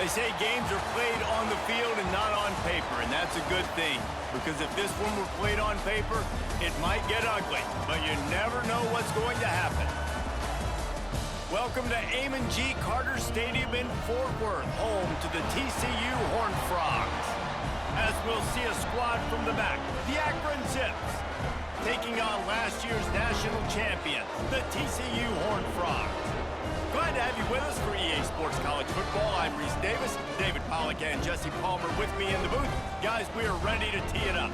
They say games are played on the field and not on paper, and that's a good thing. Because if this one were played on paper, it might get ugly, but you never know what's going to happen. Welcome to Amon G. Carter Stadium in Fort Worth, home to the TCU Horned Frogs. As we'll see a squad from the back, the Akron Zips, taking on last year's national champions, the TCU Horned Frogs. Glad to have you with us for EA Sports College Football. I'm Reese Davis, David Pollack and Jesse Palmer with me in the booth. Guys, we are ready to tee it up.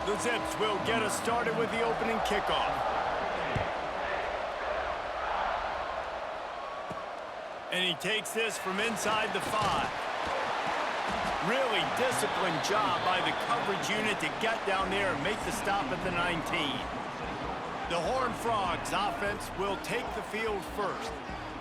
The Zips will get us started with the opening kickoff. And he takes this from inside the 5. Really disciplined job by the coverage unit to get down there and make the stop at the 19. The Horned Frogs offense will take the field first.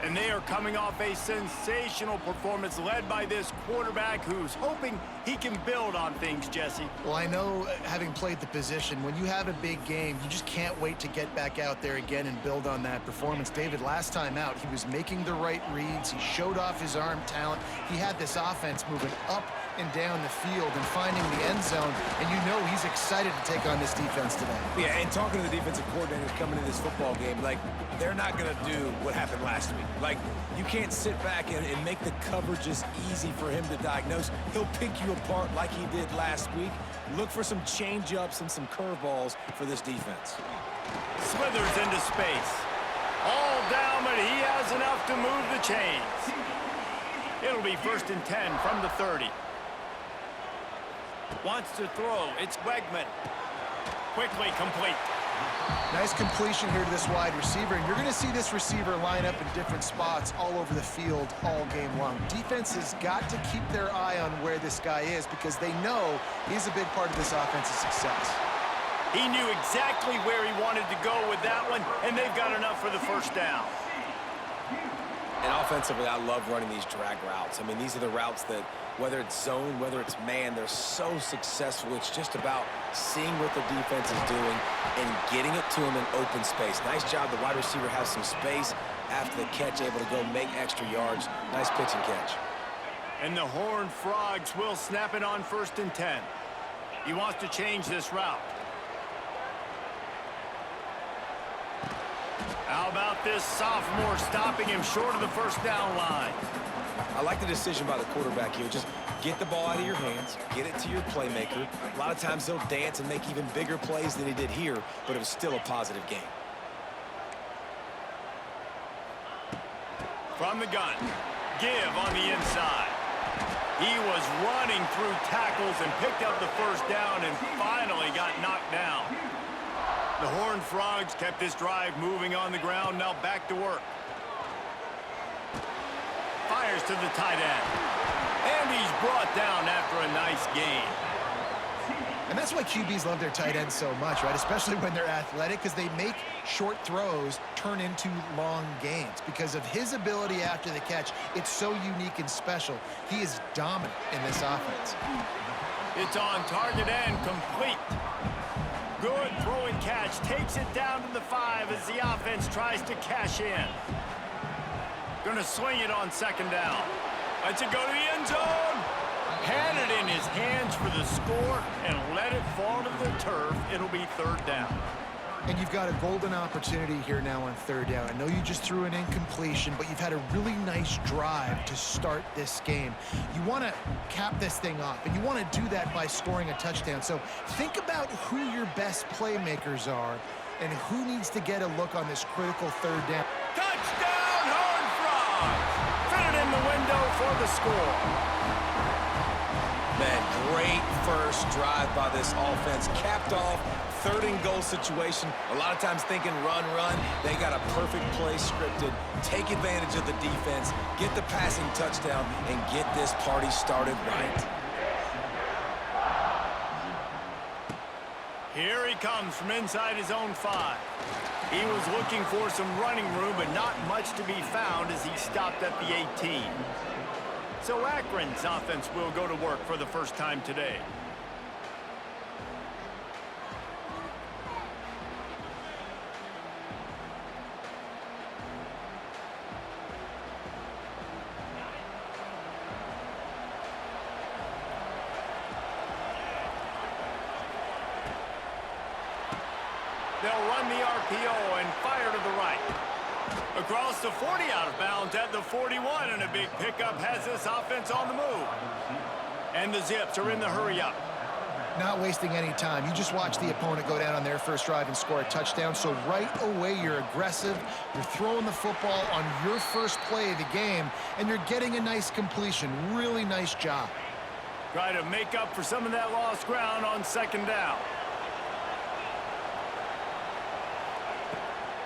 And they are coming off a sensational performance led by this quarterback who's hoping he can build on things, Jesse. Well, I know, having played the position, when you have a big game, you just can't wait to get back out there again and build on that performance. David, last time out, he was making the right reads. He showed off his arm talent. He had this offense moving up and down the field and finding the end zone, and you know he's excited to take on this defense today. Yeah, and talking to the defensive coordinators coming into this football game, like, they're not going to do what happened last week. Like, you can't sit back and make the coverages easy for him to diagnose. He'll pick you apart like he did last week. Look for some change-ups and some curveballs for this defense. Slithers into space. All down, but he has enough to move the chains. It'll be 1st and 10 from the 30. Wants to throw. It's Wegman. Quickly complete. Nice completion here to this wide receiver, and you're going to see this receiver line up in different spots all over the field all game long. Defense has got to keep their eye on where this guy is because they know he's a big part of this offense's success. He knew exactly where he wanted to go with that one, and they've got enough for the first down. And offensively, I love running these drag routes. I mean, these are the routes that, whether it's zone, whether it's man, they're so successful. It's just about seeing what the defense is doing and getting it to him in open space. Nice job. The wide receiver has some space after the catch, able to go make extra yards. Nice pitch and catch. And the Horned Frogs will snap it on 1st and 10. He wants to change this route. How about this sophomore stopping him short of the first down line? I like the decision by the quarterback here. Just get the ball out of your hands, get it to your playmaker. A lot of times he'll dance and make even bigger plays than he did here, but it was still a positive game. From the gun, give on the inside. He was running through tackles and picked up the first down and finally got knocked down. The Horned Frogs kept this drive moving on the ground, now back to work. Fires to the tight end. And he's brought down after a nice gain. And that's why QBs love their tight ends so much, right? Especially when they're athletic, because they make short throws turn into long gains. Because of his ability after the catch, it's so unique and special. He is dominant in this offense. It's on target and complete. Good throw and catch. Takes it down to the 5 as the offense tries to cash in. Gonna swing it on 2nd down. Lets it go to the end zone. Had it in his hands for the score and let it fall to the turf. It'll be 3rd down. And you've got a golden opportunity here now on 3rd down. I know you just threw an incompletion, but you've had a really nice drive to start this game. You want to cap this thing off, and you want to do that by scoring a touchdown. So think about who your best playmakers are and who needs to get a look on this critical 3rd down. Touchdown, Horned Frogs! Fit it in the window for the score. Man, great first drive by this offense. Capped off, 3rd and goal situation. A lot of times thinking run, run. They got a perfect play scripted. Take advantage of the defense, get the passing touchdown, and get this party started right. Here he comes from inside his own 5. He was looking for some running room, but not much to be found as he stopped at the 18. So Akron's offense will go to work for the first time today. they'll run the RPO and fire to the right. Across the 40 out of bounds at the 41, and a big pickup has this offense on the move. And the Zips are in the hurry-up. Not wasting any time. You just watch the opponent go down on their first drive and score a touchdown. So right away, you're aggressive. You're throwing the football on your first play of the game, and you're getting a nice completion. Really nice job. Try to make up for some of that lost ground on second down.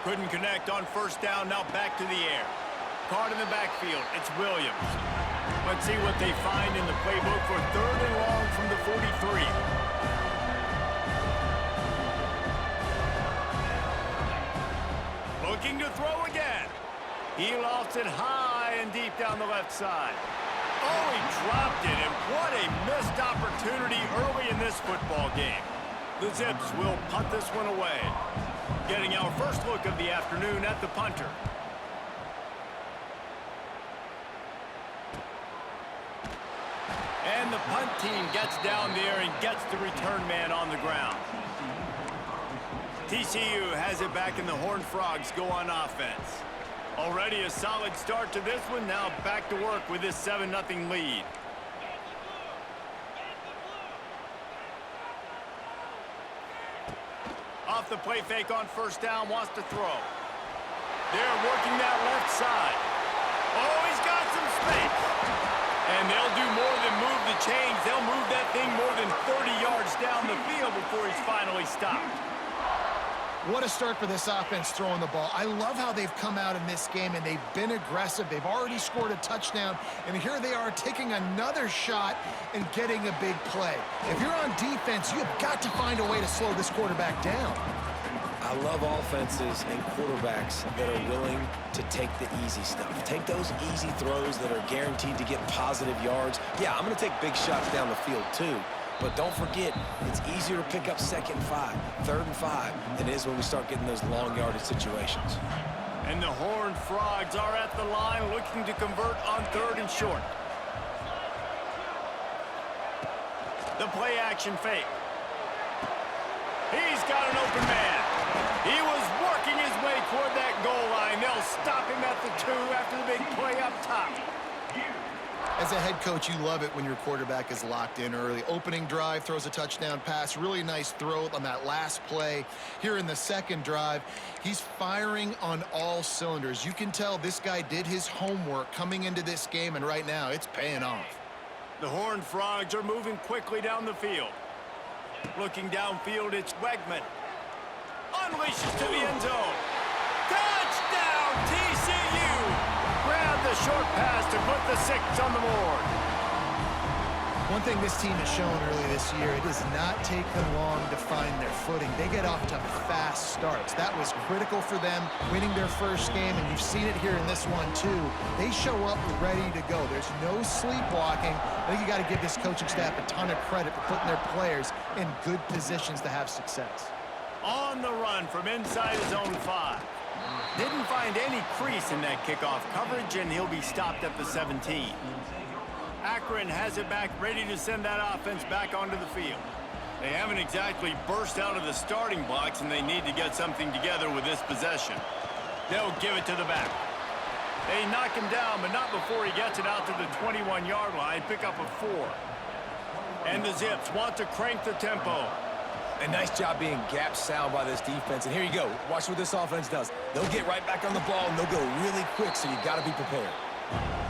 Couldn't connect on first down. Now back to the air. Caught in the backfield. It's Williams. Let's see what they find in the playbook for third and long from the 43. Looking to throw again. He lofts it high and deep down the left side. Oh, he dropped it, and what a missed opportunity early in this football game. The Zips will punt this one away. Getting our first look of the afternoon at the punter. And the punt team gets down there and gets the return man on the ground. TCU has it back, and the Horned Frogs go on offense. Already a solid start to this one. Now back to work with this 7-0 lead. Off the play fake on first down, wants to throw. They're working that left side. Oh, he's got some space. And they'll do more than move the chains. They'll move that thing more than 30 yards down the field before he's finally stopped. What a start for this offense throwing the ball. I love how they've come out in this game, and they've been aggressive. They've already scored a touchdown, and here they are taking another shot and getting a big play. If you're on defense, you've got to find a way to slow this quarterback down. I love offenses and quarterbacks that are willing to take the easy stuff. Take those easy throws that are guaranteed to get positive yards. Yeah, I'm going to take big shots down the field too. But don't forget, it's easier to pick up 2nd and 5, 3rd and 5 than it is when we start getting those long yardage situations. And the Horned Frogs are at the line looking to convert on 3rd and short. The play action fake. He's got an open man. He was working his way toward that goal line. They'll stop him at the 2 after the big play up top. As a head coach, you love it when your quarterback is locked in early. Opening drive, throws a touchdown pass. Really nice throw on that last play. Here in the second drive, he's firing on all cylinders. You can tell this guy did his homework coming into this game, and right now it's paying off. The Horned Frogs are moving quickly down the field. Looking downfield, it's Wegman. Unleashes to the end zone. Touchdown, TCU! Grab the short pass to put the 6 on the board. One thing this team has shown early this year, it does not take them long to find their footing. They get off to fast starts. That was critical for them, winning their first game, and you've seen it here in this one too. They show up ready to go. There's no sleepwalking. I think you got to give this coaching staff a ton of credit for putting their players in good positions to have success. On the run from inside his own 5. Didn't find any crease in that kickoff coverage, and he'll be stopped at the 17. Akron has it back, ready to send that offense back onto the field. They haven't exactly burst out of the starting blocks, and they need to get something together with this possession. They'll give it to the back. They knock him down, but not before he gets it out to the 21-yard line, pick up a 4. And the Zips want to crank the tempo. A nice job being gap sound by this defense. And here you go. Watch what this offense does. They'll get right back on the ball, and they'll go really quick, so you got to be prepared.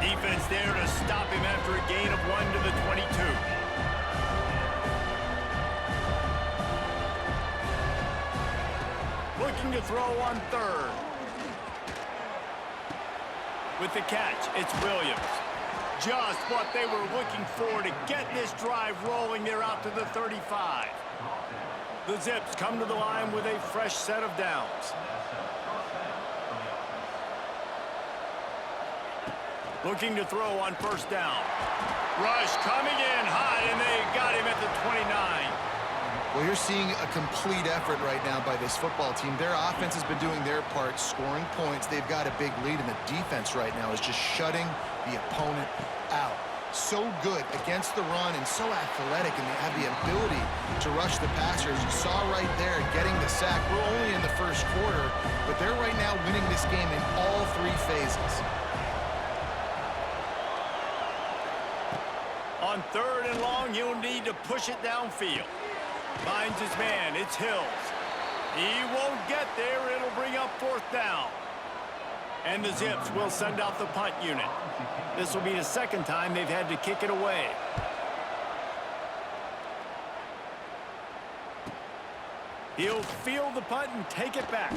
Defense there to stop him after a gain of 1 to the 22. Looking to throw on 3rd. With the catch, it's Williams. Just what they were looking for to get this drive rolling. They're out to the 35. The Zips come to the line with a fresh set of downs. Looking to throw on first down. Rush coming in hot, and they got him at the 29. Well, you're seeing a complete effort right now by this football team. Their offense has been doing their part, scoring points. They've got a big lead, and the defense right now is just shutting the opponent out. so good against the run and so athletic, and they have the ability to rush the passer. As you saw right there, getting the sack. We're only in the first quarter, but they're right now winning this game in all three phases. On 3rd and long, he'll need to push it downfield. Finds his man. It's Hills. He won't get there. It'll bring up 4th down. And the Zips will send out the punt unit. This will be the second time they've had to kick it away. He'll field the punt and take it back.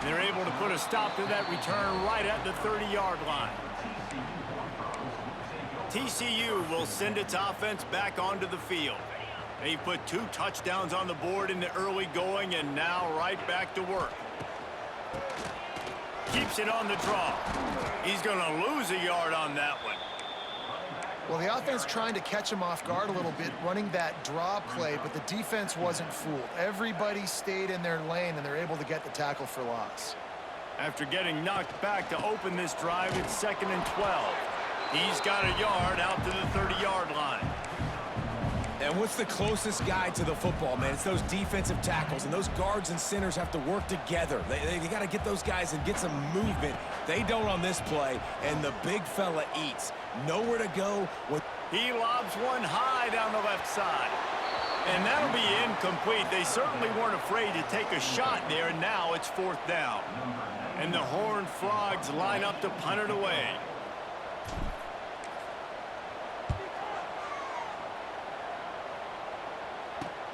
They're able to put a stop to that return right at the 30-yard line. TCU will send its offense back onto the field. They put 2 touchdowns on the board in the early going, and now right back to work. Keeps it on the draw. He's going to lose a yard on that one. Well, the offense trying to catch him off guard a little bit, running that draw play, but the defense wasn't fooled. Everybody stayed in their lane, and they're able to get the tackle for loss. After getting knocked back to open this drive, it's 2nd and 12. He's got a yard out to the 30-yard line. And what's the closest guy to the football, man? It's those defensive tackles, and those guards and centers have to work together. They got to get those guys and get some movement. They don't on this play, and the big fella eats. Nowhere to go. He lobs one high down the left side. And that'll be incomplete. They certainly weren't afraid to take a shot there, and now it's 4th down. And the Horned Frogs line up to punt it away.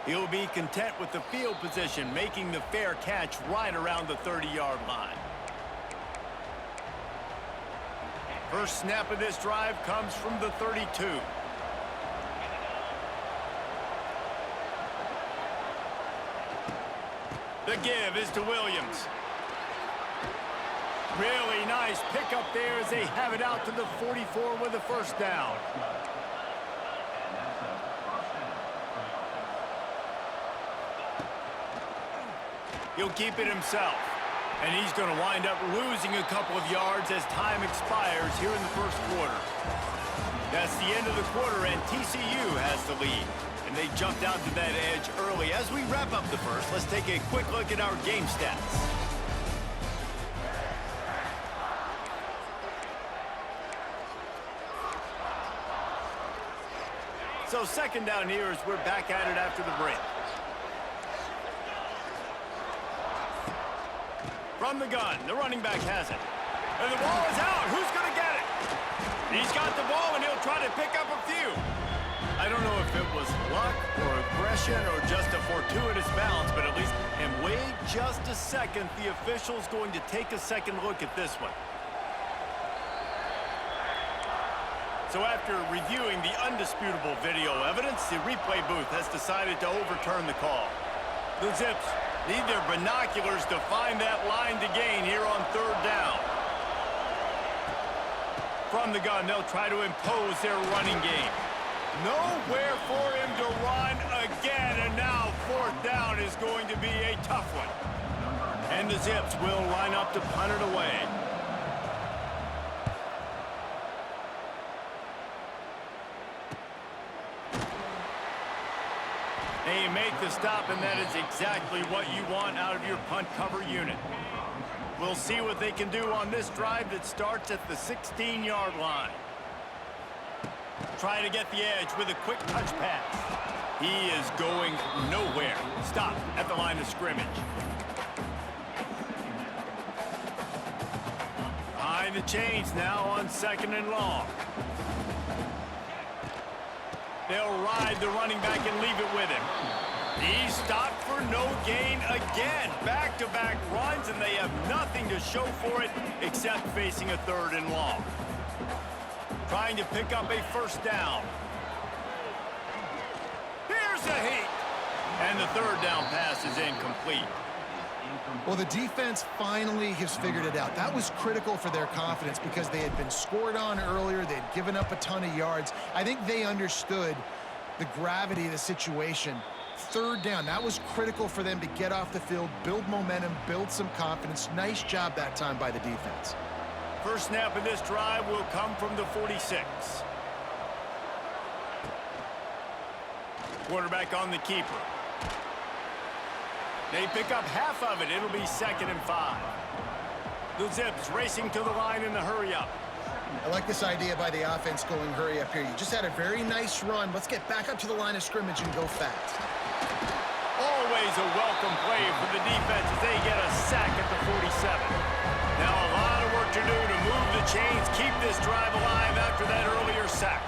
He'll be content with the field position, making the fair catch right around the 30-yard line. First snap of this drive comes from the 32. The give is to Williams. Really nice pickup there as they have it out to the 44 with a 1st down. He'll keep it himself. And he's going to wind up losing a couple of yards as time expires here in the first quarter. That's the end of the quarter, and TCU has the lead. And they jumped out to that edge early. As we wrap up the first, let's take a quick look at our game stats. So 2nd down here as we're back at it after the break. From the gun, the running back has it. And the ball is out. Who's going to get it? He's got the ball, and he'll try to pick up a few. I don't know if it was luck or aggression or just a fortuitous bounce, but at least... And wait just a second. The official's going to take a second look at this one. So after reviewing the undisputable video evidence, the replay booth has decided to overturn the call. The Zips need their binoculars to find that line to gain here on 3rd down. From the gun, they'll try to impose their running game. Nowhere for him to run again, and now 4th down is going to be a tough one. And the Zips will line up to punt it away. They make the stop, and that is exactly what you want out of your punt cover unit. We'll see what they can do on this drive that starts at the 16-yard line. Try to get the edge with a quick touch pass. He is going nowhere. Stop at the line of scrimmage. Behind the chains now on 2nd and long. They'll ride the running back and leave it with him. He's stopped for no gain again. Back-to-back runs, and they have nothing to show for it except facing a 3rd and long. Trying to pick up a 1st down. Here's the heat. And the 3rd down pass is incomplete. Well, the defense finally has figured it out. That was critical for their confidence because they had been scored on earlier. They had given up a ton of yards. I think they understood the gravity of the situation. 3rd down, that was critical for them to get off the field, build momentum, build some confidence. Nice job that time by the defense. First snap of this drive will come from the 46. Quarterback on the keeper. They pick up half of it. It'll be 2nd and 5. The Zips racing to the line in the hurry-up. I like this idea by the offense going hurry up here. You just had a very nice run. Let's get back up to the line of scrimmage and go fast. Always a welcome play for the defense as they get a sack at the 47. Now a lot of work to do to move the chains, keep this drive alive after that earlier sack.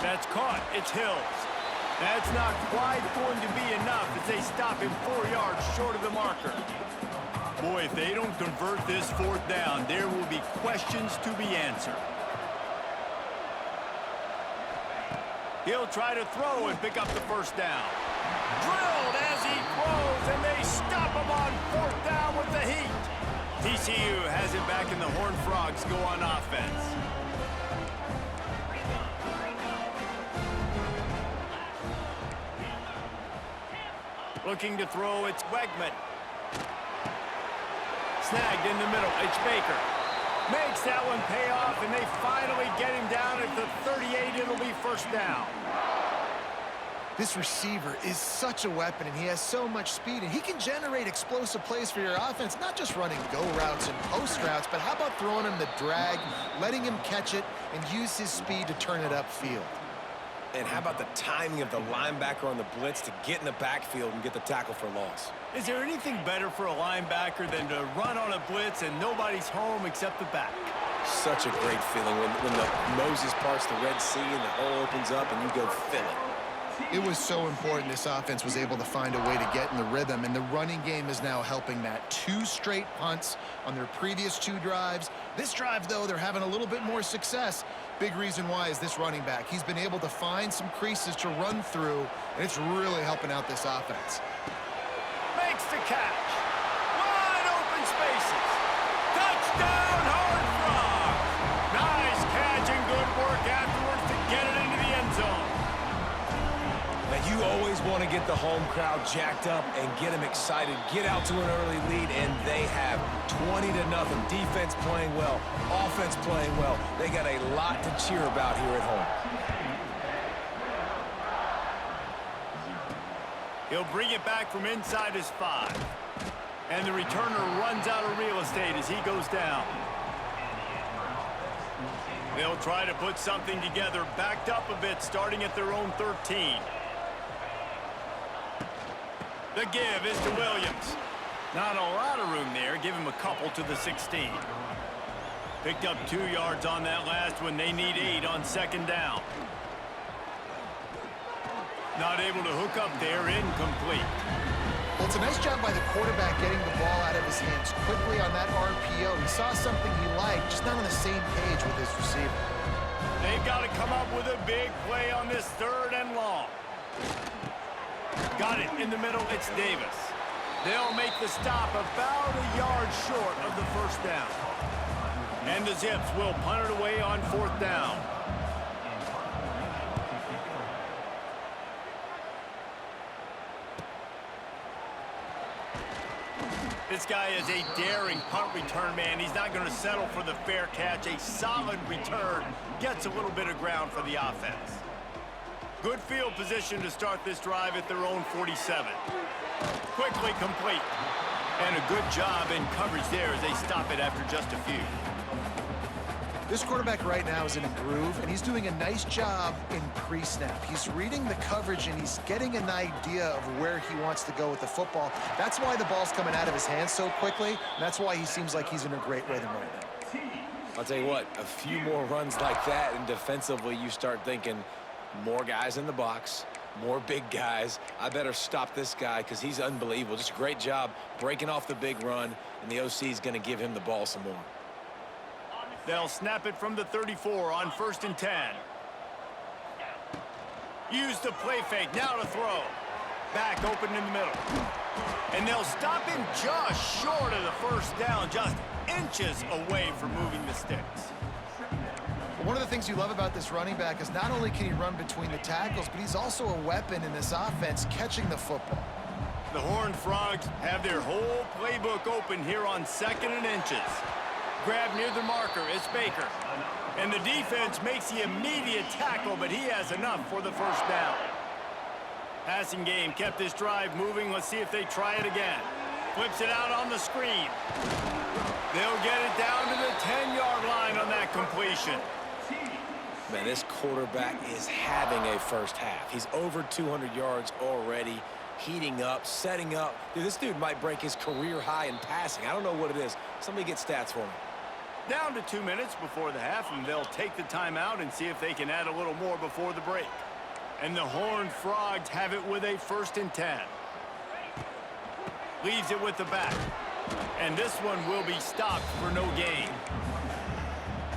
That's caught. It's Hills. That's not quite going to be enough as they stop him 4 yards short of the marker. Boy, if they don't convert this 4th down, there will be questions to be answered. He'll try to throw and pick up the 1st down. Drilled as he throws, and they stop him on 4th down with the heat. TCU has it back, and the Horned Frogs go on offense. Looking to throw, it's Wegman. Snagged in the middle, it's Baker. Makes that one pay off, and they finally get him down at the 38. It'll be 1st down. This receiver is such a weapon, and he has so much speed, and he can generate explosive plays for your offense, not just running go routes and post routes, but how about throwing him the drag, letting him catch it, and use his speed to turn it upfield. And how about the timing of the linebacker on the blitz to get in the backfield and get the tackle for loss? Is there anything better for a linebacker than to run on a blitz and nobody's home except the back? Such a great feeling when the Moses parts the Red Sea and the hole opens up and you go fill it. It was so important this offense was able to find a way to get in the rhythm, and the running game is now helping that. 2 straight punts on their previous 2 drives. This drive, though, they're having a little bit more success. Big reason why is this running back. He's been able to find some creases to run through, and it's really helping out this offense. Makes the catch. Wide open spaces. Touchdown, Horned Frogs. Nice catch and good work afterwards to get it into the end zone. Now, you always want to get the home crowd jacked up and get them excited, get out to an early lead, and they have 20-0. Defense playing well, offense playing well. They got a lot to cheer about here at home. He'll bring it back from inside his 5. And the returner runs out of real estate as he goes down. They'll try to put something together, backed up a bit, starting at their own 13. The give is to Williams. Not a lot of room there. Give him a couple to the 16. Picked up 2 yards on that last one. They need 8 on 2nd down. Not able to hook up there. Incomplete. Well, it's a nice job by the quarterback getting the ball out of his hands quickly on that RPO. He saw something he liked, just not on the same page with his receiver. They've got to come up with a big play on this 3rd and long. Got it in the middle. It's Davis. They'll make the stop about a yard short of the 1st down. And the Zips will punt it away on 4th down. This guy is a daring punt return man. He's not going to settle for the fair catch. A solid return. Gets a little bit of ground for the offense. Good field position to start this drive at their own 47. Quickly complete. And a good job in coverage there as they stop it after just a few. This quarterback right now is in a groove, and he's doing a nice job in pre-snap. He's reading the coverage, and he's getting an idea of where he wants to go with the football. That's why the ball's coming out of his hands so quickly, and that's why he seems like he's in a great rhythm right now. I'll tell you what, a few more runs like that, and defensively you start thinking more guys in the box, more big guys. I better stop this guy because he's unbelievable. Just a great job breaking off the big run, and the OC is going to give him the ball some more. They'll snap it from the 34 on 1st and 10. Use the play fake, now to throw. Back open in the middle. And they'll stop him just short of the 1st down, just inches away from moving the sticks. One of the things you love about this running back is not only can he run between the tackles, but he's also a weapon in this offense catching the football. The Horned Frogs have their whole playbook open here on 2nd and inches. Grab near the marker, it's Baker. And the defense makes the immediate tackle, but he has enough for the first down. Passing game kept this drive moving. Let's see if they try it again. Flips it out on the screen. They'll get it down to the 10-yard line on that completion. Man, this quarterback is having a first half. He's over 200 yards already, heating up, setting up. Dude, this dude might break his career high in passing. I don't know what it is. Somebody get stats for me. Down to 2 minutes before the half, and they'll take the timeout and see if they can add a little more before the break. And the Horned Frogs have it with a 1st and 10. Leaves it with the back. And this one will be stopped for no gain.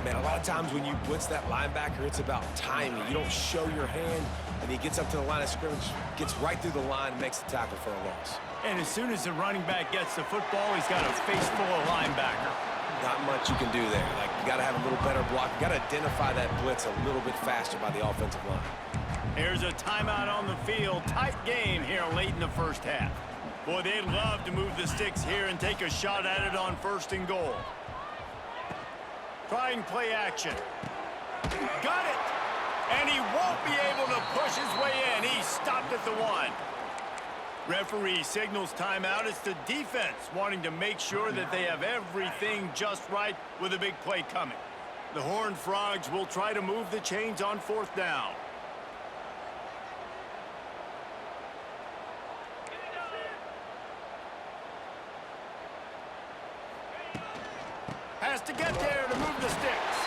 Man, a lot of times when you blitz that linebacker, it's about timing. You don't show your hand, and he gets up to the line of scrimmage, gets right through the line, and makes the tackle for a loss. And as soon as the running back gets the football, he's got a face full of linebacker. Not much you can do there. Like, you got to have a little better block. You got to identify that blitz a little bit faster by the offensive line. Here's a timeout on the field. Tight game here late in the first half. Boy, they'd love to move the sticks here and take a shot at it on 1st and goal. Trying play action. Got it! And he won't be able to push his way in. He stopped at the 1. Referee signals timeout. It's the defense wanting to make sure that they have everything just right with a big play coming. The Horned Frogs will try to move the chains on 4th down. Has to get there to move the sticks.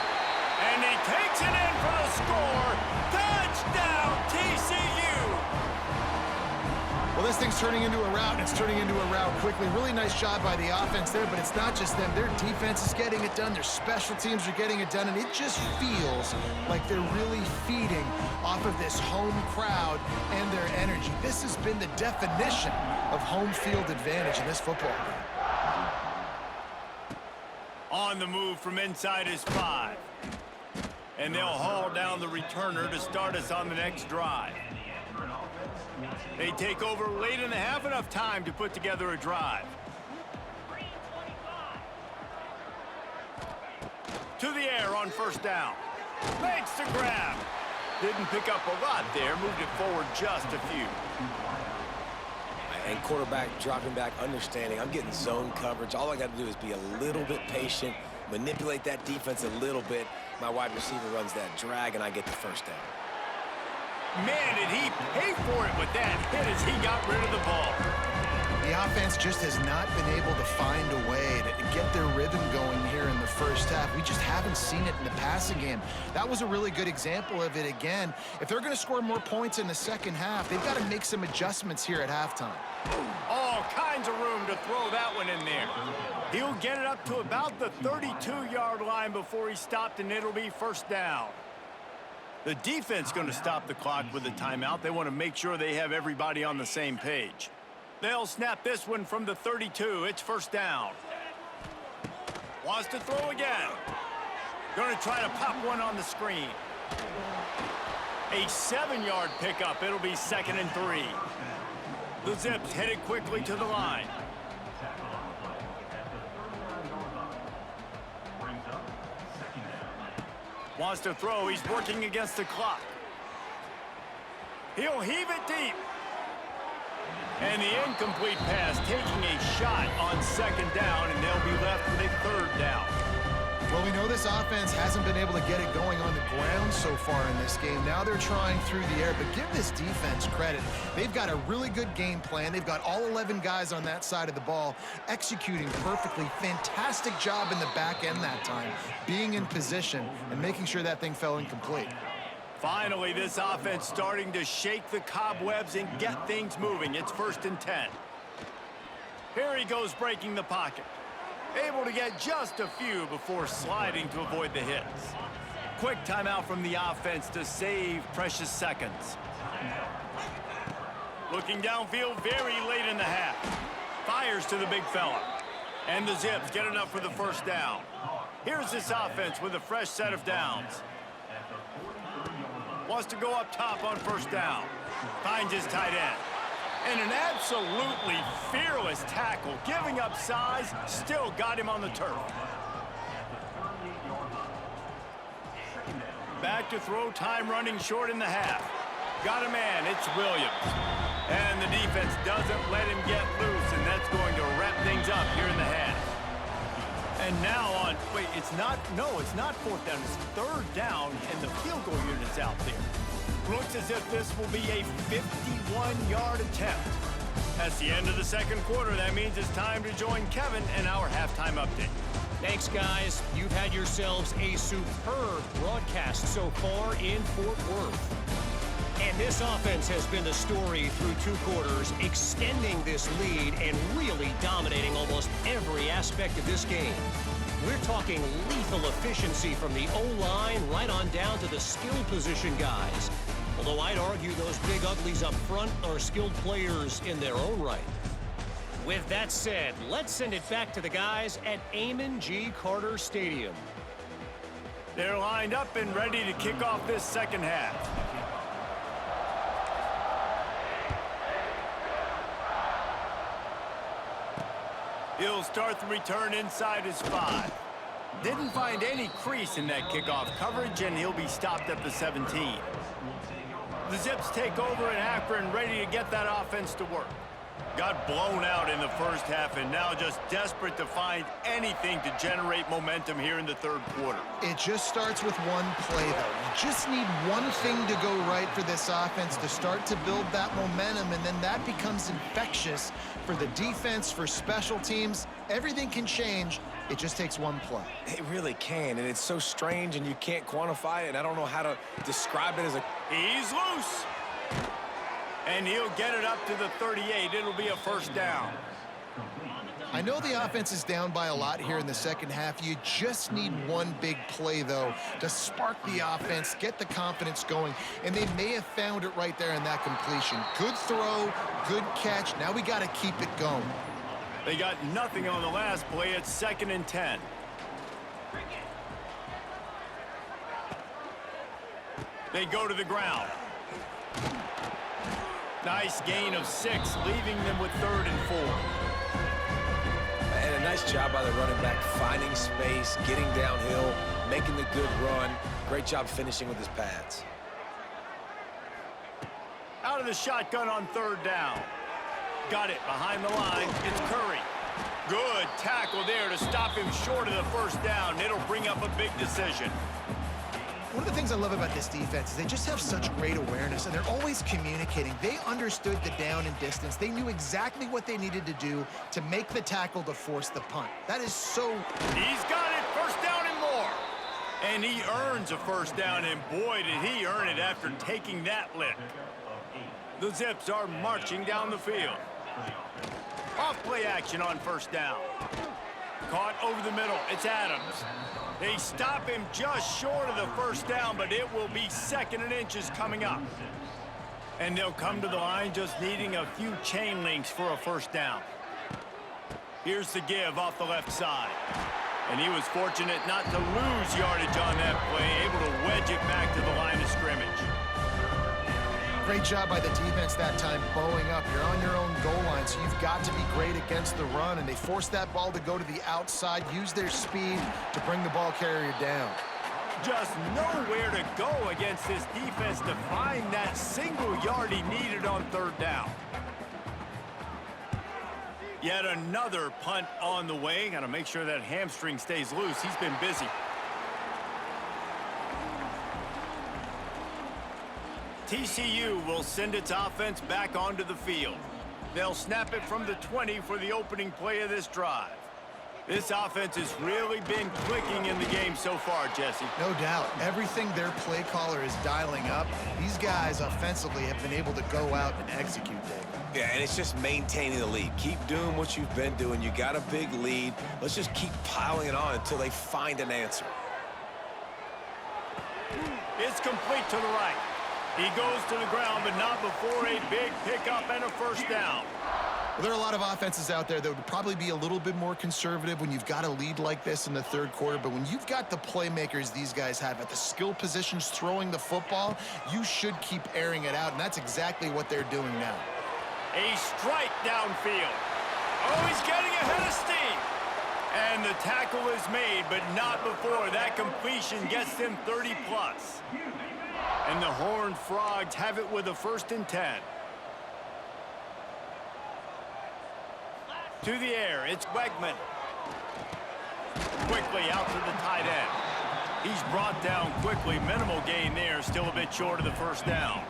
And he takes it in for the score. Touchdown, TCU! Well, this thing's turning into a rout, and it's turning into a rout quickly. Really nice job by the offense there, but it's not just them. Their defense is getting it done. Their special teams are getting it done, and it just feels like they're really feeding off of this home crowd and their energy. This has been the definition of home field advantage in this football game. On the move from inside his 5. And they'll haul down the returner to start us on the next drive. They take over late in the half, enough time to put together a drive. To the air on 1st down. Makes the grab. Didn't pick up a lot there, moved it forward just a few. And quarterback dropping back, understanding I'm getting zone coverage. All I got to do is be a little bit patient, manipulate that defense a little bit. My wide receiver runs that drag, and I get the 1st down. Man, did he pay for it with that hit as he got rid of the ball. The offense just has not been able to find a way to get their rhythm going here in the first half. We just haven't seen it in the passing game. That was a really good example of it again. If they're going to score more points in the second half, they've got to make some adjustments here at halftime. All kinds of room to throw that one in there. He'll get it up to about the 32-yard line before he stopped, and it'll be 1st down. The defense going to stop the clock with a timeout. They want to make sure they have everybody on the same page. They'll snap this one from the 32. It's 1st down. Wants to throw again. Going to try to pop one on the screen. A 7-yard pickup. It'll be 2nd and 3. The Zips headed quickly to the line. Wants to throw. He's working against the clock. He'll heave it deep. And the incomplete pass taking a shot on 2nd down, and they'll be left with a 3rd down. Well, we know this offense hasn't been able to get it going on the ground so far in this game. Now they're trying through the air, but give this defense credit. They've got a really good game plan. They've got all 11 guys on that side of the ball executing perfectly. Fantastic job in the back end that time, being in position and making sure that thing fell incomplete. Finally, this offense starting to shake the cobwebs and get things moving. It's 1st and 10. Here he goes breaking the pocket. Able to get just a few before sliding to avoid the hits. Quick timeout from the offense to save precious seconds. Looking downfield very late in the half. Fires to the big fella. And the Zips get enough for the 1st down. Here's this offense with a fresh set of downs. Wants to go up top on 1st down. Finds his tight end. And an absolutely fearless tackle, giving up size, still got him on the turf. back to throw, time running short in the half. Got a man, it's Williams. And the defense doesn't let him get loose, and that's going to wrap things up here in the half. And now on, wait, it's not 4th down, it's 3rd down, and the field goal unit's out there. Looks as if this will be a 51-yard attempt. That's the end of the 2nd quarter. That means it's time to join Kevin in our halftime update. Thanks, guys. You've had yourselves a superb broadcast so far in Fort Worth. And this offense has been the story through 2 quarters, extending this lead and really dominating almost every aspect of this game. We're talking lethal efficiency from the O-line right on down to the skill position guys. Although I'd argue those big uglies up front are skilled players in their own right. With that said, let's send it back to the guys at Amon G. Carter Stadium. They're lined up and ready to kick off this 2nd half. He'll start the return inside his 5. Didn't find any crease in that kickoff coverage, and he'll be stopped at the 17. The Zips take over in Akron, ready to get that offense to work. Got blown out in the 1st half, and now just desperate to find anything to generate momentum here in the 3rd quarter. It just starts with one play, though. You just need one thing to go right for this offense to start to build that momentum, and then that becomes infectious for the defense, for special teams. Everything can change. It just takes one play. It really can, and it's so strange, and you can't quantify it, and I don't know how to describe it as a... He's loose. And he'll get it up to the 38. It'll be a 1st down. I know the offense is down by a lot here in the 2nd half. You just need one big play, though, to spark the offense, get the confidence going, and they may have found it right there in that completion. Good throw, good catch. Now we got to keep it going. They got nothing on the last play. It's 2nd and 10. They go to the ground. Nice gain of 6, leaving them with 3rd and 4. And a nice job by the running back, finding space, getting downhill, making the good run. Great job finishing with his pads. Out of the shotgun on 3rd down. Got it behind the line. It's Curry. Good tackle there to stop him short of the 1st down. It'll bring up a big decision. One of the things I love about this defense is they just have such great awareness, and they're always communicating. They understood the down and distance. They knew exactly what they needed to do to make the tackle to force the punt. That is so... He's got it. 1st down and more. And he earns a 1st down, and boy, did he earn it after taking that lick. The Zips are marching down the field. Off play action on 1st down. Caught over the middle. It's Adams. They stop him just short of the 1st down, but it will be 2nd and inches coming up. And they'll come to the line just needing a few chain links for a 1st down. Here's the give off the left side. And he was fortunate not to lose yardage on that play, able to wedge it back to the line of scrimmage. Great job by the defense that time, bowing up. You're on your own goal line, so you've got to be great against the run, and they forced that ball to go to the outside, use their speed to bring the ball carrier down. Just nowhere to go against this defense to find that single yard he needed on 3rd down. Yet another punt on the way. Got to make sure that hamstring stays loose. He's been busy. TCU will send its offense back onto the field. They'll snap it from the 20 for the opening play of this drive. This offense has really been clicking in the game so far, Jesse. No doubt. Everything their play caller is dialing up, these guys offensively have been able to go out and execute, Dave. Yeah, and it's just maintaining the lead. Keep doing what you've been doing. You got a big lead. Let's just keep piling it on until they find an answer. It's complete to the right. He goes to the ground, but not before a big pickup and a 1st down. Well, there are a lot of offenses out there that would probably be a little bit more conservative when you've got a lead like this in the 3rd quarter, but when you've got the playmakers these guys have at the skill positions throwing the football, you should keep airing it out, and that's exactly what they're doing now. A strike downfield. Oh, he's getting ahead of steam. And the tackle is made, but not before that completion gets them 30+. And the Horned Frogs have it with a 1st and 10. To the air, it's Wegman. Quickly out to the tight end. He's brought down quickly. Minimal gain there, still a bit short of the 1st down.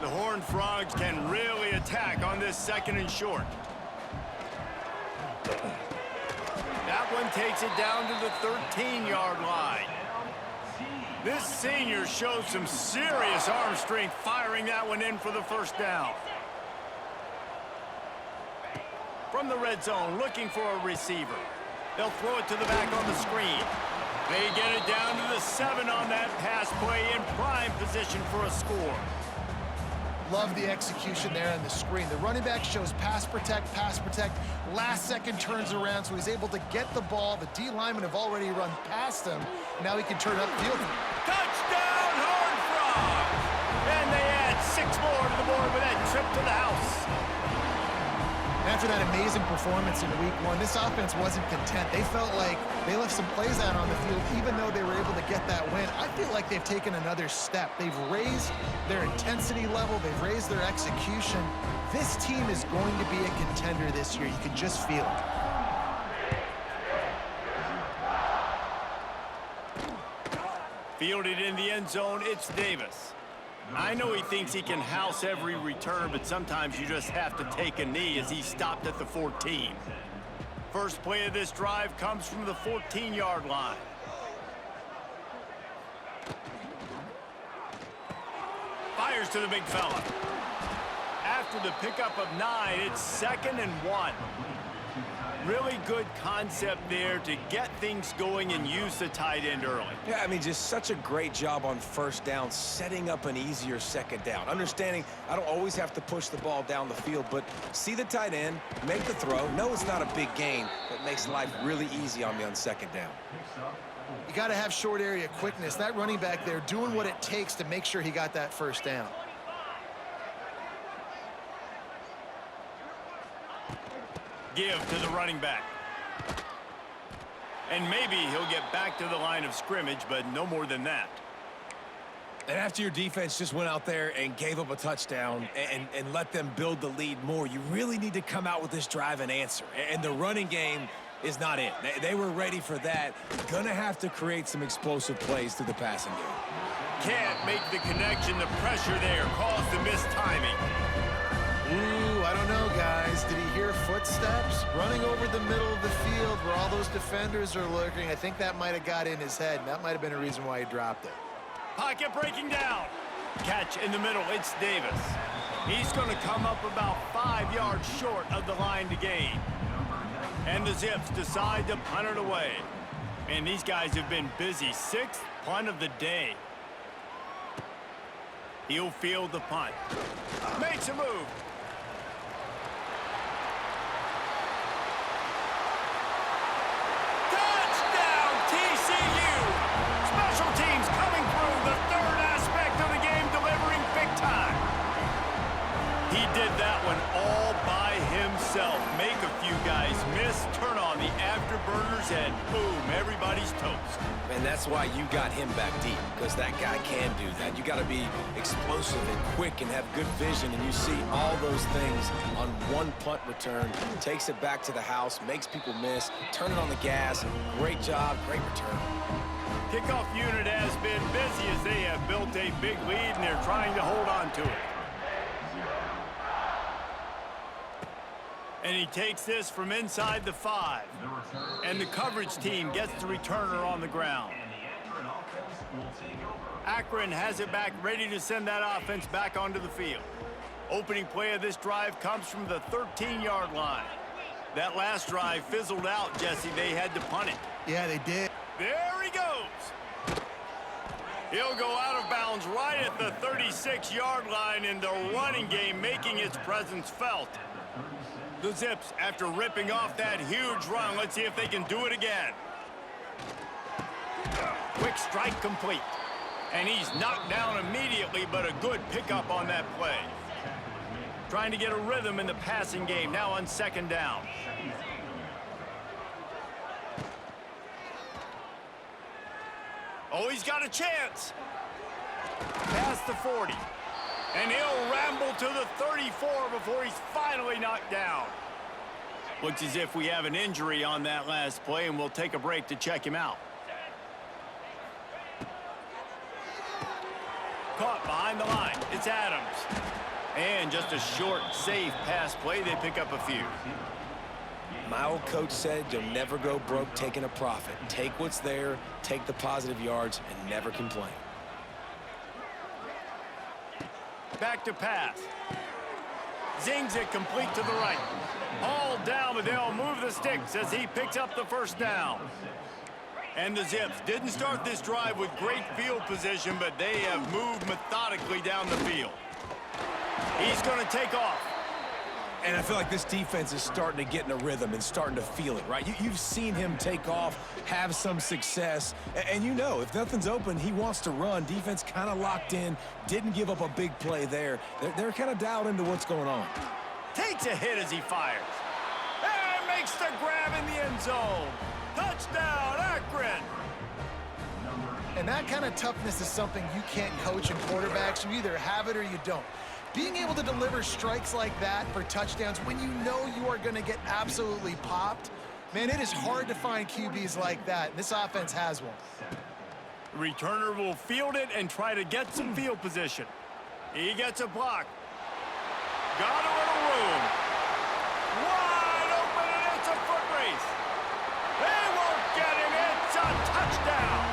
The Horned Frogs can really attack on this 2nd and short. That one takes it down to the 13-yard line. This senior shows some serious arm strength firing that one in for the 1st down. From the red zone, looking for a receiver. They'll throw it to the back on the screen. They get it down to the 7 on that pass play in prime position for a score. Love the execution there on the screen. The running back shows pass protect, last second turns around, so he's able to get the ball. The D linemen have already run past him. Now he can turn upfield. Touchdown, Horned Frogs! And they add 6 more to the board with that trip to the house. After that amazing performance in week 1, this offense wasn't content. They felt like they left some plays out on the field, even though they were able to get that win. I feel like they've taken another step. They've raised their intensity level. They've raised their execution. This team is going to be a contender this year. You can just feel it. Fielded in the end zone, it's Davis. I know he thinks he can house every return, but sometimes you just have to take a knee as he stopped at the 14. First play of this drive comes from the 14-yard line. Fires to the big fella. After the pickup of 9, it's 2nd and 1. Really good concept there to get things going and use the tight end early. Yeah, I mean, just such a great job on 1st down, setting up an easier 2nd down. Understanding I don't always have to push the ball down the field, but see the tight end, make the throw. No, it's not a big gain, but makes life really easy on me on 2nd down. You got to have short area quickness. That running back there doing what it takes to make sure he got that 1st down. Give to the running back. And maybe he'll get back to the line of scrimmage, but no more than that. And after your defense just went out there and gave up a touchdown and let them build the lead more, you really need to come out with this drive and answer. And the running game is not it. They were ready for that. Gonna have to create some explosive plays through the passing game. Can't make the connection. The pressure there caused the missed timing. Ooh, I don't know, guys. Did he hear footsteps? Running over the middle of the field where all those defenders are lurking. I think that might have got in his head. That might have been a reason why he dropped it. Pocket breaking down. Catch in the middle. It's Davis. He's going to come up about 5 yards short of the line to gain. And the Zips decide to punt it away. And these guys have been busy. 6th punt of the day. He'll field the punt. Makes a move. Touchdown, TCU! Special teams coming through, the 3rd aspect of the game, delivering big time. He did that one all by himself. Make a few guys miss, turn on the afterburners, and boom, everybody's toast. And that's why you got him back deep, because that guy can do that. You got to be explosive and quick and have good vision, and you see all those things on one punt return. Takes it back to the house, makes people miss, turn it on the gas. Great job, great return. Kickoff unit has been busy as they have built a big lead, and they're trying to hold on to it. And he takes this from inside the 5. And the coverage team gets the returner on the ground. Akron has it back, ready to send that offense back onto the field. Opening play of this drive comes from the 13-yard line. That last drive fizzled out, Jesse. They had to punt it. Yeah, they did. There he goes. He'll go out of bounds right at the 36-yard line in the running game, making its presence felt. The Zips, after ripping off that huge run, let's see if they can do it again. Quick strike complete. And he's knocked down immediately, but a good pickup on that play. Trying to get a rhythm in the passing game, now on 2nd down. Oh, he's got a chance. Past the 40. And he'll ramble to the 34 before he's finally knocked down. Looks as if we have an injury on that last play, and we'll take a break to check him out. Caught behind the line. It's Adams. And just a short, safe pass play. They pick up a few. My old coach said you'll never go broke taking a profit. Take what's there, take the positive yards, and never complain. Back to pass. Zings it complete to the right. All down, but they'll move the sticks as he picks up the first down. And the Zips didn't start this drive with great field position, but they have moved methodically down the field. He's going to take off. And I feel like this defense is starting to get in a rhythm and starting to feel it, right? You've seen him take off, have some success, and you know if nothing's open, he wants to run. Defense kind of locked in, didn't give up a big play there. They're kind of dialed into what's going on. Takes a hit as he fires. And makes the grab in the end zone. Touchdown, Akron! And that kind of toughness is something you can't coach in quarterbacks. You either have it or you don't. Being able to deliver strikes like that for touchdowns when you know you are going to get absolutely popped, man, it is hard to find QBs like that. This offense has one. Returner will field it and try to get some field position. He gets a block. Got a little room. Wide open, and it's a foot race. They won't get him. It's a touchdown.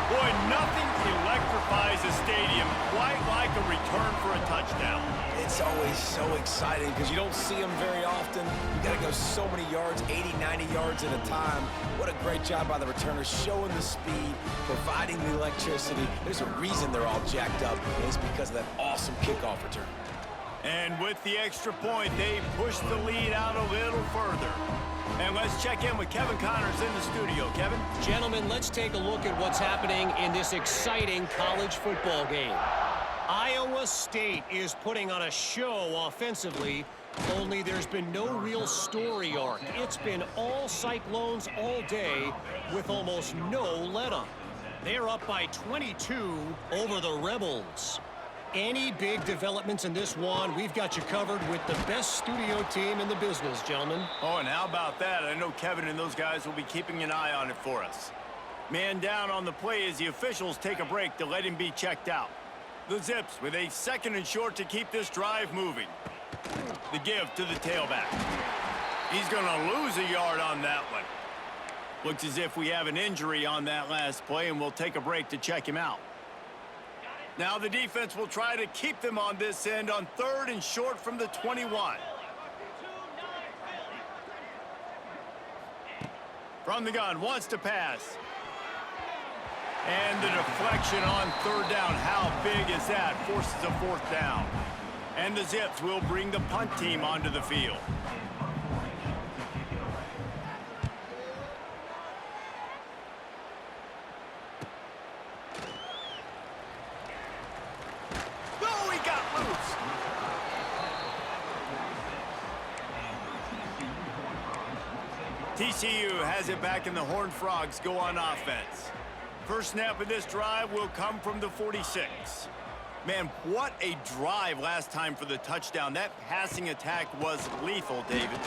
Boy, nothing electrifies a stadium quite like a return for a touchdown. It's always so exciting because you don't see them very often. You got to go so many yards, 80, 90 yards at a time. What a great job by the returners, showing the speed, providing the electricity. There's a reason they're all jacked up, and it's because of that awesome kickoff return. And with the extra point, they push the lead out a little further. And let's check in with Kevin Connors in the studio. Kevin? Gentlemen, let's take a look at what's happening in this exciting college football game. Iowa State is putting on a show offensively, only there's been no real story arc. It's been all Cyclones all day with almost no let-up. They're up by 22 over the Rebels. Any big developments in this one, we've got you covered with the best studio team in the business, gentlemen. Oh, and how about that? I know Kevin and those guys will be keeping an eye on it for us. Man down on the play as the officials take a break to let him be checked out. The Zips with a 2nd and short to keep this drive moving. The give to the tailback. He's going to lose a yard on that one. Looks as if we have an injury on that last play, and we'll take a break to check him out. Now the defense will try to keep them on this end on 3rd and short from the 21. From the gun, wants to pass. And the deflection on 3rd down. How big is that? Forces a 4th down. And the Zips will bring the punt team onto the field. TCU has it back, and the Horned Frogs go on offense. First snap of this drive will come from the 46. Man, what a drive last time for the touchdown. That passing attack was lethal, David.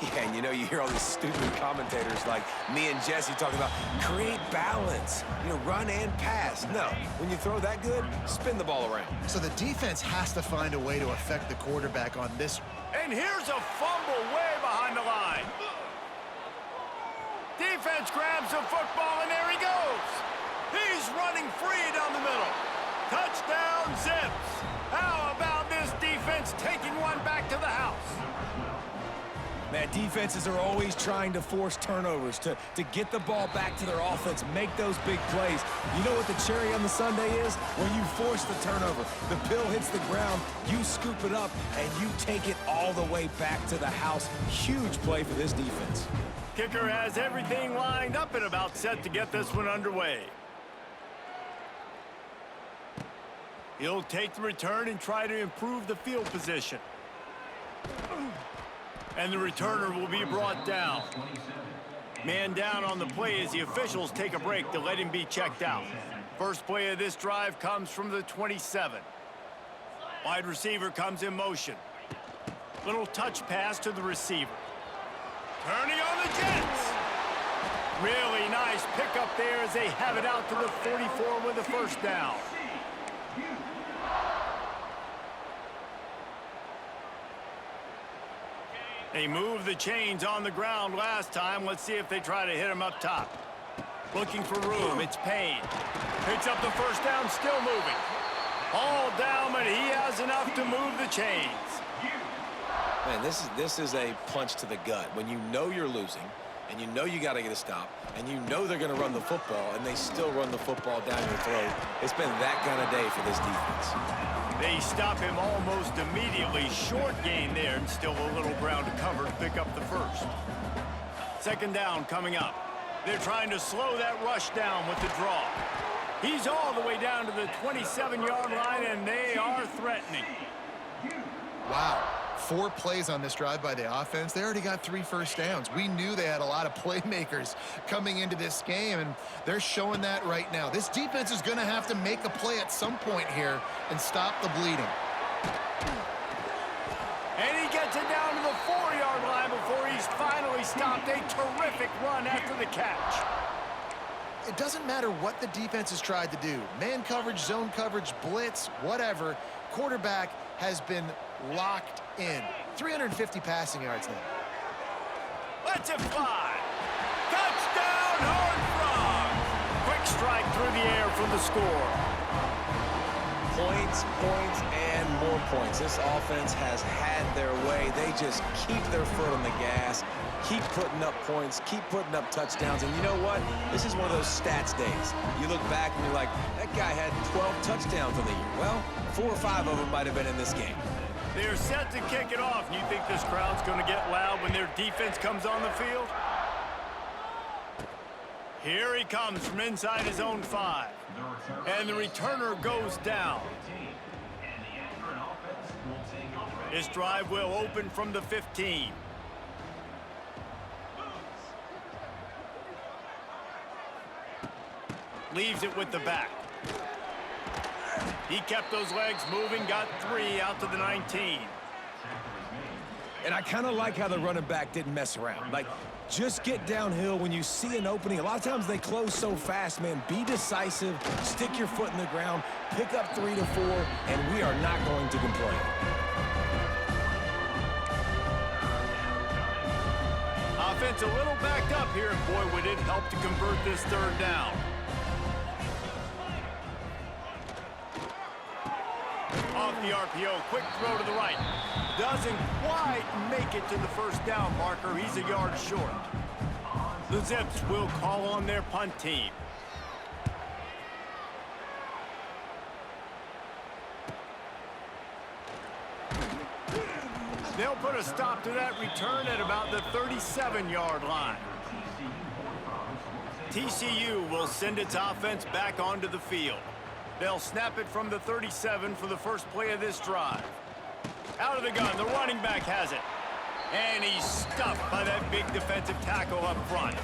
Yeah, and you know, you hear all these stupid commentators like me and Jesse talking about create balance, run and pass. No, when you throw that good, spin the ball around. So the defense has to find a way to affect the quarterback on this. And here's a fumble way behind the line. Defense grabs the football, and there he goes. He's running free down the middle. Touchdown, Zips. How about this defense taking one back to the house? Man, defenses are always trying to force turnovers to get the ball back to their offense, make those big plays. You know what the cherry on the sundae is? When you force the turnover, the pill hits the ground, you scoop it up, and you take it all the way back to the house. Huge play for this defense. Kicker has everything lined up and about set to get this one underway. He'll take the return and try to improve the field position. And the returner will be brought down. Man down on the play as the officials take a break to let him be checked out. First play of this drive comes from the 27. Wide receiver comes in motion. Little touch pass to the receiver. Turning on the Jets. Really nice pickup there as they have it out to the 44 with a first down. They moved the chains on the ground last time. Let's see if they try to hit him up top. Looking for room. It's Payne. Picks up the first down, still moving. All down, but he has enough to move the chains. Man, this is a punch to the gut. When you know you're losing, and you know you got to get a stop, and you know they're going to run the football, and they still run the football down your throat. It's been that kind of day for this defense. They stop him almost immediately. Short gain there, and still a little ground to cover to pick up the first. Second down coming up. They're trying to slow that rush down with the draw. He's all the way down to the 27-yard line, and they are threatening. Wow. 4 plays on this drive by the offense. They already got 3 first downs. We knew they had a lot of playmakers coming into this game, and they're showing that right now. This defense is going to have to make a play at some point here and stop the bleeding. And he gets it down to the 4-yard line before he's finally stopped. A terrific run after the catch. It doesn't matter what the defense has tried to do. Man coverage, zone coverage, blitz, whatever. Quarterback has been locked in. 350 passing yards now. Lets it fly. Touchdown, Horned Frogs. Quick strike through the air for the score. Points, points, and more points. This offense has had their way. They just keep their foot on the gas, keep putting up points, keep putting up touchdowns. And you know what? This is one of those stats days. You look back and you're like, that guy had 12 touchdowns in the year. Well, 4 or 5 of them might have been in this game. They're set to kick it off. You think this crowd's going to get loud when their defense comes on the field? Here he comes from inside his own 5. And the returner goes down. This drive will open from the 15. Leaves it with the back. He kept those legs moving, got 3 out to the 19. And I kind of like how the running back didn't mess around. Like, just get downhill when you see an opening. A lot of times they close so fast, man. Be decisive, stick your foot in the ground, pick up 3 to 4, and we are not going to complain. Offense a little backed up here, and boy, would it help to convert this third down. Off the RPO, quick throw to the right. Doesn't quite make it to the first down marker. He's a yard short. The Zips will call on their punt team. They'll put a stop to that return at about the 37-yard line. TCU will send its offense back onto the field. They'll snap it from the 37 for the first play of this drive. Out of the gun, the running back has it. And he's stuffed by that big defensive tackle up front.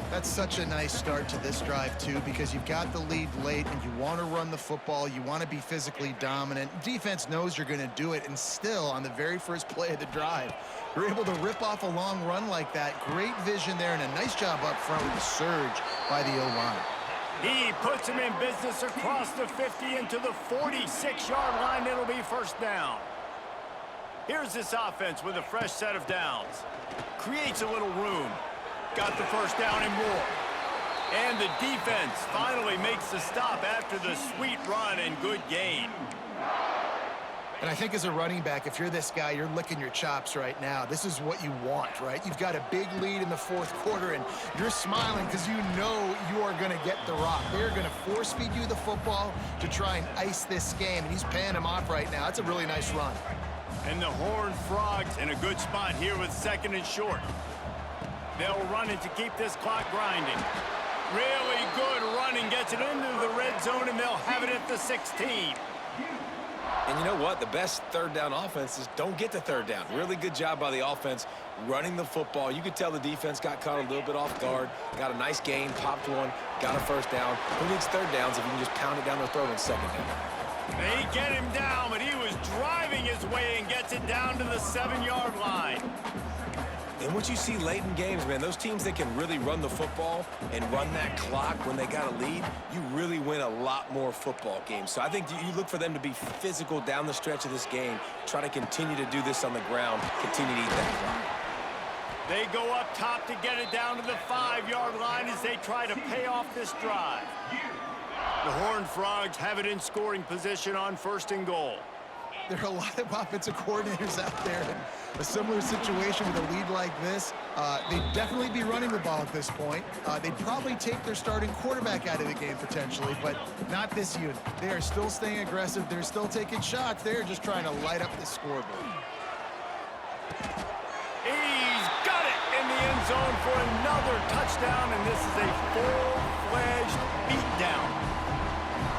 That's such a nice start to this drive, too, because you've got the lead late and you want to run the football. You want to be physically dominant. Defense knows you're going to do it, and still, on the very first play of the drive, you're able to rip off a long run like that. Great vision there, and a nice job up front with the surge by the O-line. He puts him in business across the 50 into the 46-yard line. It'll be first down. Here's this offense with a fresh set of downs. Creates a little room. Got the first down and more. And the defense finally makes the stop after the sweet run and good gain. And I think as a running back, if you're this guy, you're licking your chops right now. This is what you want, right? You've got a big lead in the fourth quarter, and you're smiling because you know you are going to get the rock. They're going to force-feed you the football to try and ice this game, and he's paying him off right now. That's a really nice run. And the Horned Frogs in a good spot here with second and short. They'll run it to keep this clock grinding. Really good running, gets it into the red zone, and they'll have it at the 16. And you know what? The best third down offenses don't get to third down. Really good job by the offense running the football. You could tell the defense got caught a little bit off guard, got a nice gain, popped one, got a first down. Who needs third downs if you can just pound it down their throat on second down? They get him down, but he was driving his way and gets it down to the 7-yard line. And what you see late in games, man, those teams that can really run the football and run that clock when they got a lead, you really win a lot more football games. So I think you look for them to be physical down the stretch of this game, try to continue to do this on the ground, continue to eat that clock. They go up top to get it down to the 5-yard line as they try to pay off this drive. The Horned Frogs have it in scoring position on 1st and goal. There are a lot of offensive coordinators out there in a similar situation with a lead like this. They'd definitely be running the ball at this point. They'd probably take their starting quarterback out of the game potentially, but not this unit. They are still staying aggressive. They're still taking shots. They're just trying to light up the scoreboard. He's got it in the end zone for another touchdown, and this is a full-fledged beatdown.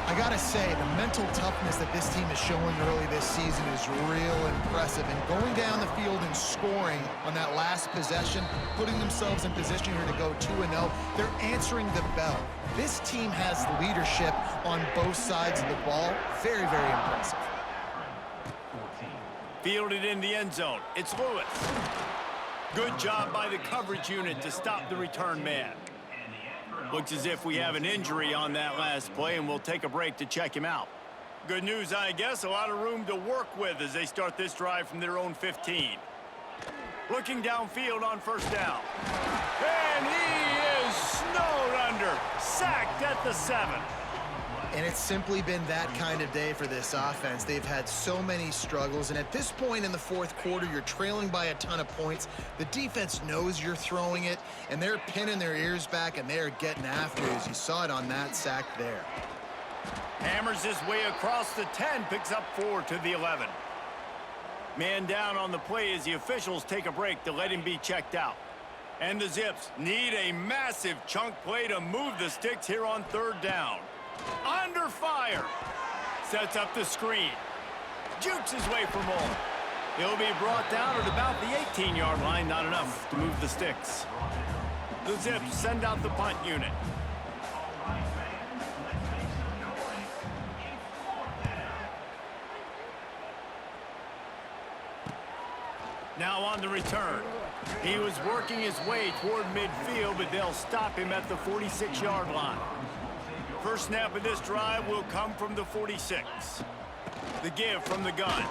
I gotta say, the mental toughness that this team is showing early this season is real impressive. And going down the field and scoring on that last possession, putting themselves in position here to go 2-0, they're answering the bell. This team has leadership on both sides of the ball. Very, very impressive. Fielded in the end zone. It's Lewis. Good job by the coverage unit to stop the return man. Looks as if we have an injury on that last play, and we'll take a break to check him out. Good news, I guess. A lot of room to work with as they start this drive from their own 15. Looking downfield on 1st down. And he is snowed under. Sacked at the 7. And it's simply been that kind of day for this offense. They've had so many struggles, and at this point in the 4th quarter, you're trailing by a ton of points. The defense knows you're throwing it, and they're pinning their ears back, and they're getting after it, as you saw it on that sack there. Hammers his way across the 10, picks up 4 to the 11. Man down on the play as the officials take a break to let him be checked out. And the Zips need a massive chunk play to move the sticks here on 3rd down. Under fire. Sets up the screen. Jukes his way for more. He'll be brought down at about the 18-yard line. Not enough to move the sticks. The Zips send out the punt unit. Now on the return. He was working his way toward midfield, but they'll stop him at the 46-yard line. First snap of this drive will come from the 46. The give from the gun.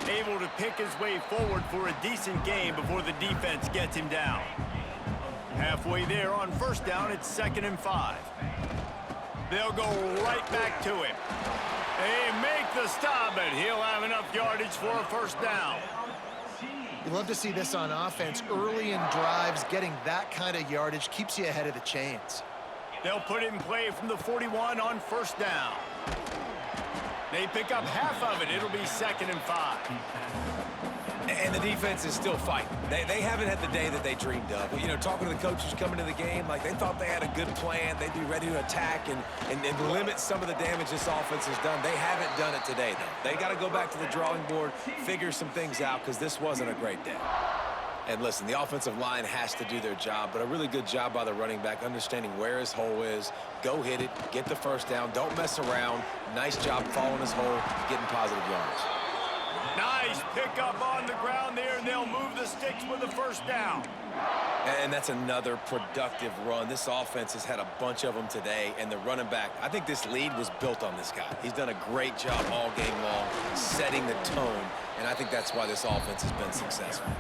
Able to pick his way forward for a decent gain before the defense gets him down. Halfway there on 1st down, it's 2nd and 5. They'll go right back to him. They make the stop, but he'll have enough yardage for a 1st down. You love to see this on offense. Early in drives, getting that kind of yardage keeps you ahead of the chains. They'll put it in play from the 41 on 1st down. They pick up half of it. It'll be 2nd and 5. And the defense is still fighting. They haven't had the day that they dreamed of. You know, talking to the coaches coming to the game, like they thought they had a good plan. They'd be ready to attack and limit some of the damage this offense has done. They haven't done it today, though. They got to go back to the drawing board, figure some things out, because this wasn't a great day. And listen, the offensive line has to do their job, but a really good job by the running back, understanding where his hole is. Go hit it, get the 1st down, don't mess around. Nice job following his hole, getting positive yards. Nice pickup on the ground there, and they'll move the sticks with the 1st down. And that's another productive run. This offense has had a bunch of them today, and the running back, I think this lead was built on this guy. He's done a great job all game long, setting the tone, and I think that's why this offense has been successful.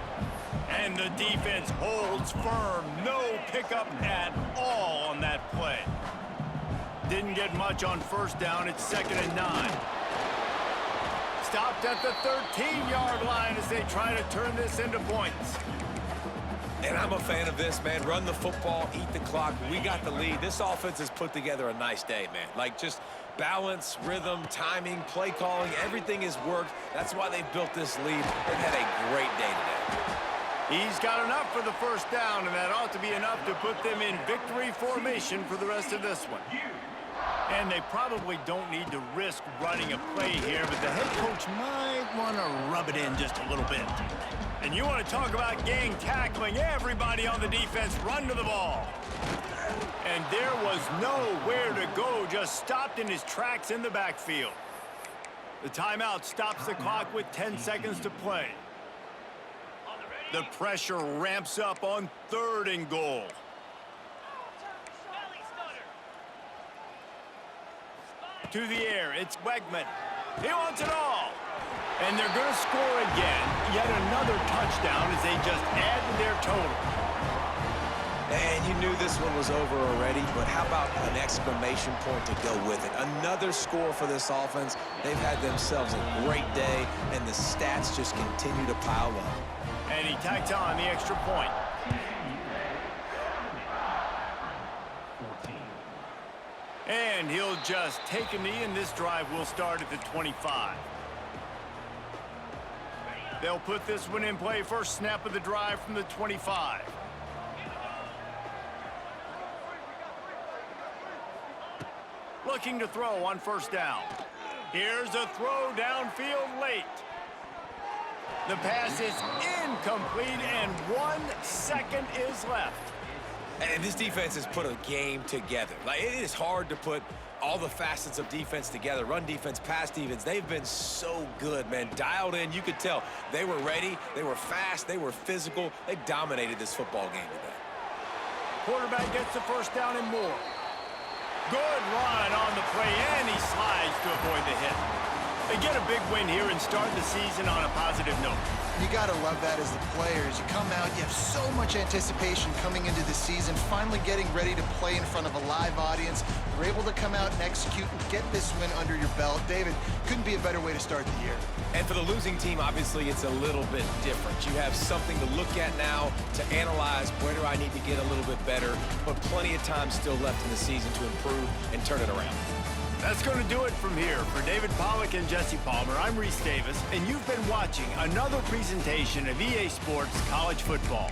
And the defense holds firm. No pickup at all on that play. Didn't get much on 1st down. It's 2nd and 9. Stopped at the 13-yard line as they try to turn this into points. And I'm a fan of this, man. Run the football, eat the clock. We got the lead. This offense has put together a nice day, man. Like, just balance, rhythm, timing, play calling, everything has worked. That's why they've built this lead. They've had a great day today. He's got enough for the 1st down, and that ought to be enough to put them in victory formation for the rest of this one. And they probably don't need to risk running a play here, but the head coach might want to rub it in just a little bit. And you want to talk about gang tackling, everybody on the defense run to the ball. And there was nowhere to go, just stopped in his tracks in the backfield. The timeout stops the clock with 10 seconds to play. The pressure ramps up on 3rd and goal. To the air, it's Wegman. He wants it all. And they're going to score again. Yet another touchdown as they just add to their total. And you knew this one was over already, but how about an exclamation point to go with it? Another score for this offense. They've had themselves a great day, and the stats just continue to pile up. And he tacks on the extra point. And he'll just take a knee, and this drive will start at the 25. They'll put this one in play. First snap of the drive from the 25. Looking to throw on 1st down. Here's a throw downfield late. The pass is incomplete, and 1 second is left. And this defense has put a game together. Like, it is hard to put all the facets of defense together. Run defense, pass defense. They've been so good, man. Dialed in. You could tell they were ready. They were fast. They were physical. They dominated this football game today. Quarterback gets the 1st down and more. Good run on the play, and he slides to avoid the hit. They get a big win here and start the season on a positive note. You got to love that as the players. You come out, you have so much anticipation coming into the season, finally getting ready to play in front of a live audience. You're able to come out and execute and get this win under your belt. David, couldn't be a better way to start the year. And for the losing team, obviously, it's a little bit different. You have something to look at now to analyze where do I need to get a little bit better, but plenty of time still left in the season to improve and turn it around. That's going to do it from here. For David Pollack and Jesse Palmer, I'm Reese Davis, and you've been watching another presentation of EA Sports College Football.